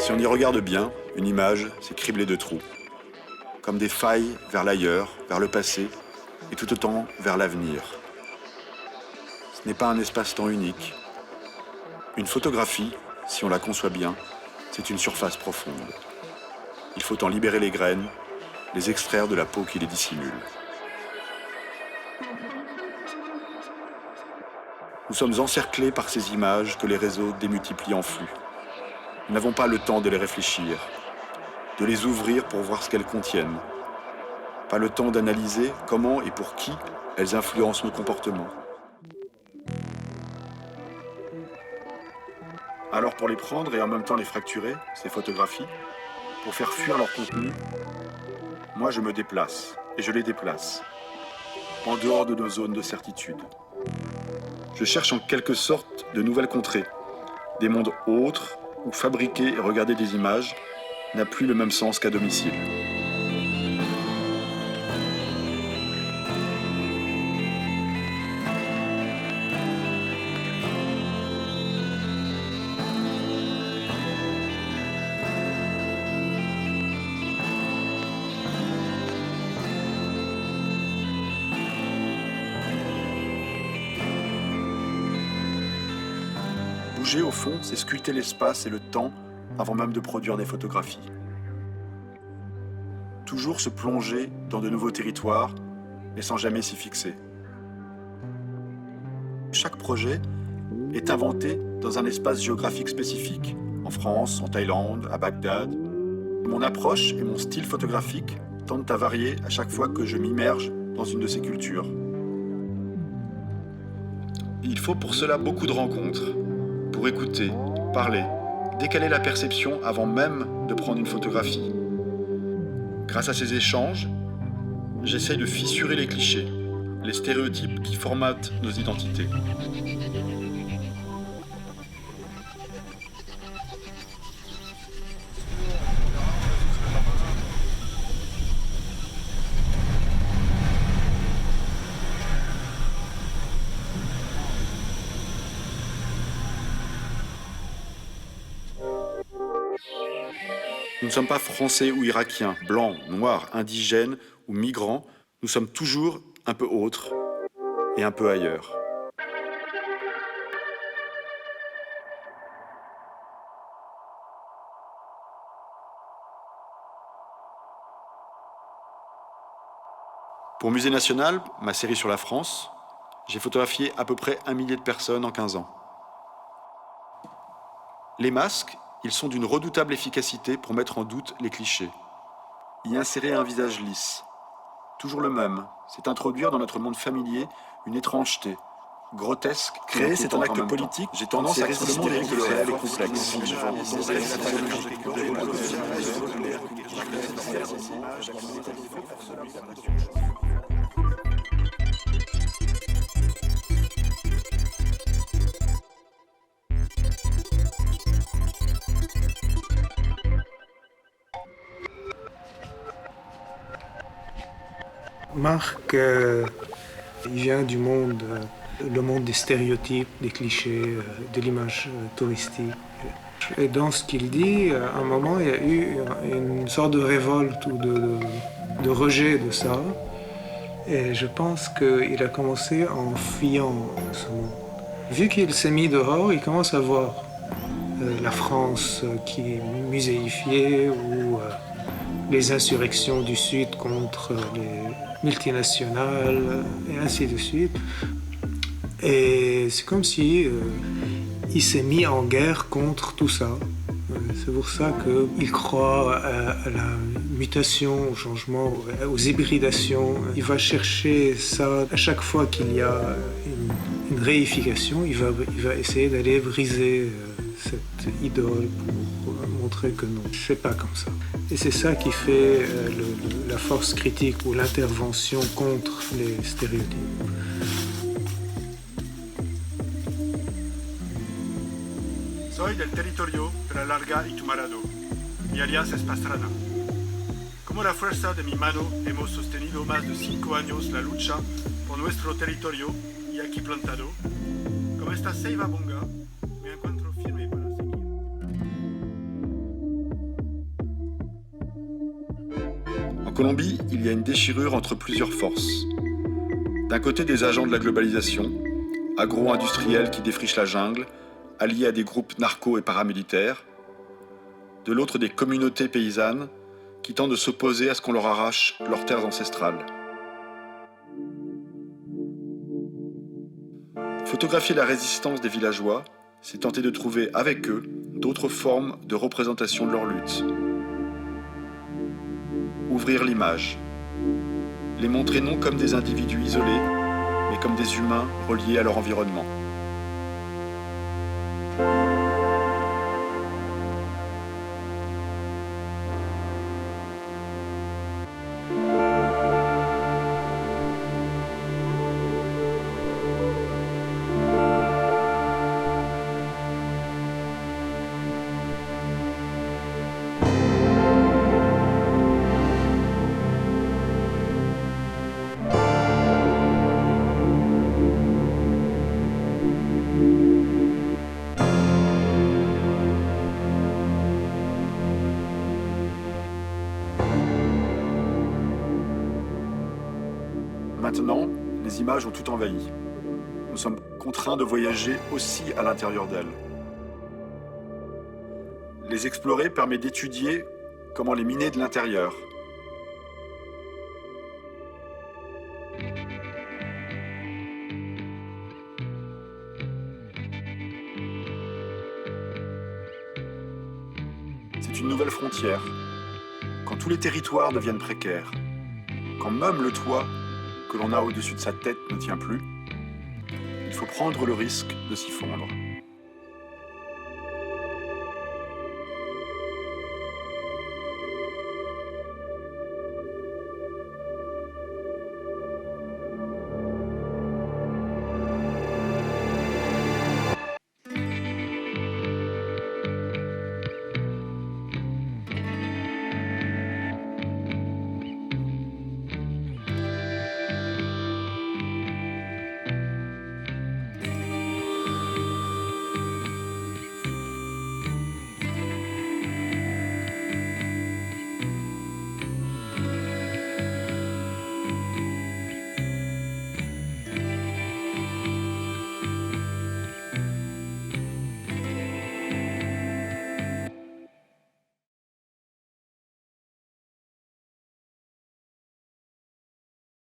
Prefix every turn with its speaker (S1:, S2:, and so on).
S1: Si on y regarde bien, une image, c'est criblé de trous. Comme des failles vers l'ailleurs, vers le passé, et tout autant vers l'avenir. Ce n'est pas un espace-temps unique. Une photographie, si on la conçoit bien, c'est une surface profonde. Il faut en libérer les graines, les extraire de la peau qui les dissimule. Nous sommes encerclés par ces images que les réseaux démultiplient en flux. Nous n'avons pas le temps de les réfléchir, de les ouvrir pour voir ce qu'elles contiennent. Pas le temps d'analyser comment et pour qui elles influencent nos comportements. Alors pour les prendre et en même temps les fracturer, ces photographies, pour faire fuir leur contenu, moi je me déplace, et je les déplace, en dehors de nos zones de certitude. Je cherche en quelque sorte de nouvelles contrées, des mondes autres, où fabriquer et regarder des images n'a plus le même sens qu'à domicile. Bouger, au fond, c'est sculpter l'espace et le temps avant même de produire des photographies. Toujours se plonger dans de nouveaux territoires, mais sans jamais s'y fixer. Chaque projet est inventé dans un espace géographique spécifique, en France, en Thaïlande, à Bagdad. Mon approche et mon style photographique tendent à varier à chaque fois que je m'immerge dans une de ces cultures. Il faut pour cela beaucoup de rencontres, pour écouter, parler, décaler la perception avant même de prendre une photographie. Grâce à ces échanges, j'essaye de fissurer les clichés, les stéréotypes qui formatent nos identités. Nous ne sommes pas français ou irakiens, blancs, noirs, indigènes ou migrants. Nous sommes toujours un peu autres et un peu ailleurs. Pour Musée National, ma série sur la France, j'ai photographié à peu près 1 millier de personnes en 15 ans. Les masques, ils sont d'une redoutable efficacité pour mettre en doute les clichés. Y insérer un visage lisse, toujours le même, c'est introduire dans notre monde familier une étrangeté, grotesque. Créer, c'est un acte politique. J'ai tendance à considérer que le réel est complexe.
S2: Marc, il vient du monde, le monde des stéréotypes, des clichés, de l'image touristique. Et dans ce qu'il dit, à un moment, il y a eu une sorte de révolte ou de rejet de ça. Et je pense qu'il a commencé en fuyant ce monde. Vu qu'il s'est mis dehors, il commence à voir la France qui est muséifiée ou les insurrections du Sud contre les multinationales et ainsi de suite. Et c'est comme si il s'est mis en guerre contre tout ça. C'est pour ça qu'il croit à la mutation, au changement, aux hybridations. Il va chercher ça à chaque fois qu'il y a une réification. Il va essayer d'aller briser cette idole pour montrer que non, c'est pas comme ça. Et c'est ça qui fait la force critique ou l'intervention contre les stéréotypes.
S1: Soy del territorio de la larga y Tumarado. Mi alias es Pastrana. Como la fuerza de mi mano hemos sostenido más de 5 años la lucha por nuestro territorio y aquí plantado. Como esta ceiba bonga, me encuentro firme para seguir. Colombie, il y a une déchirure entre plusieurs forces. D'un côté, des agents de la globalisation, agro-industriels qui défrichent la jungle, alliés à des groupes narcos et paramilitaires. De l'autre, des communautés paysannes qui tentent de s'opposer à ce qu'on leur arrache leurs terres ancestrales. Photographier la résistance des villageois, c'est tenter de trouver avec eux d'autres formes de représentation de leur lutte. Ouvrir l'image, les montrer non comme des individus isolés, mais comme des humains reliés à leur environnement. Maintenant, les images ont tout envahi. Nous sommes contraints de voyager aussi à l'intérieur d'elles. Les explorer permet d'étudier comment les miner de l'intérieur. C'est une nouvelle frontière, quand tous les territoires deviennent précaires, quand même le toit que l'on a au-dessus de sa tête ne tient plus, il faut prendre le risque de s'y fondre.